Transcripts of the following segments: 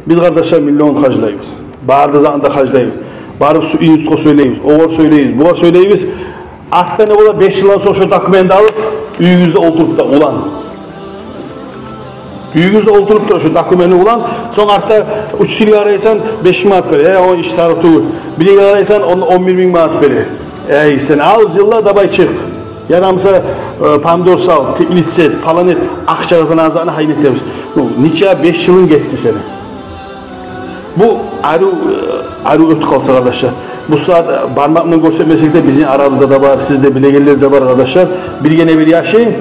Biz kardeşler milyon haclayız. Bardı zamanında haclayız. Barıp su institut'a söyleyiz. Oğar söyleyiz. Buğa söyleyiz. Artta ne ola 5 yıldan sonra şu dokumenti alıp üyünüzde oturup da ulan. Üyünüzde oturup da şu dokumenti ulan. Son artta 3 yıl araysan 5 manat verir. O iş tarafı. 1 yıl araysan 11 bin manat verir. Sen az yıllar da bay çık. Yanamsa pomidor sal, ilitset, falan et, akçağızın ağzını hayret demiş. Niçe 5 yılın gitti seni. Bu arı öt kalsa kardeşler. Bu saat parmakla göstermesek de bizim aramızda da var, sizde bilegenler de var kardeşler. Bir gene bir yaşayın.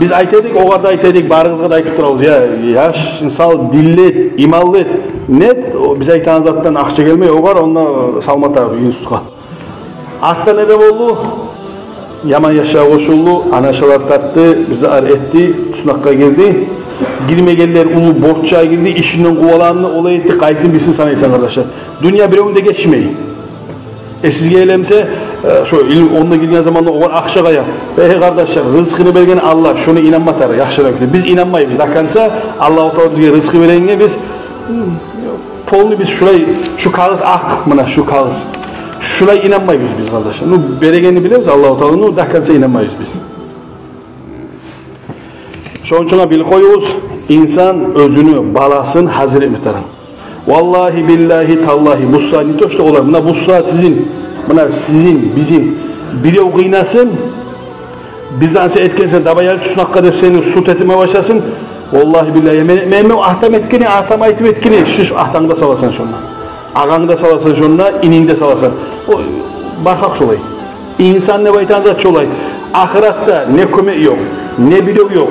Biz aytaydık, o kadar aytaydık, barınızga da aytıp durabız. Ya yaş, sal, dillet, imallet, net, biz aytan zattan akça gelmey, o var, onunla salmatar institut'a. Artta ne de oldu? Yaman yaşa koşuldu, anaşalar tattı, bizi ar etti, Tsunak'a geldi. Girmegenler ulu borçça girdi, işinin kuvalanını olay etti, kaysın bilsin sana insan kardeşler. Dünya bir önünde geçmeyin. Sizge eylemse, şu ilim onunla girdiğin zamanla o var akşagaya. Hey kardeşler, rızkını vergen Allah, şunu inanmatar, yaşlar öptü. Biz inanmayız, dakansa Allah-u bizge rızkı verenge biz, polunu biz şurayı, şu kağıt ak, mına şu kağıt. Şuraya inanmayız biz kardeşler. Nu beregeni biliyoruz Allah-u Teala, nu dakansa inanmayız biz. Şunun için bil koyuyoruz, insan özünü, balasın hazır etmetaran. Vallahi billahi tallahi bu saat ne toşta olar. Buna bu saat sizin, buna sizin, bizim biri o kıynasın, bizden size etkense dabayal Tsunak'a dep seni sut etime başlasın. Vallahi billahi men ahtam etkeni, ahtam aytip etkeni, şu ahtangda salasın şunla. Ağangda salasın şunla, ininde salasın. O barkak şolay. İnsan ne baytanzat şolay. Ahiratta ne köme yok, ne biliyor yok.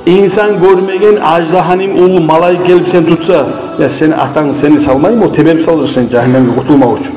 İnsan görmegen ajdahaning ulu malay gelip sen tutsa, ya seni atan seni salmayım, o tebep salır sen cehenneme kurtulmak için.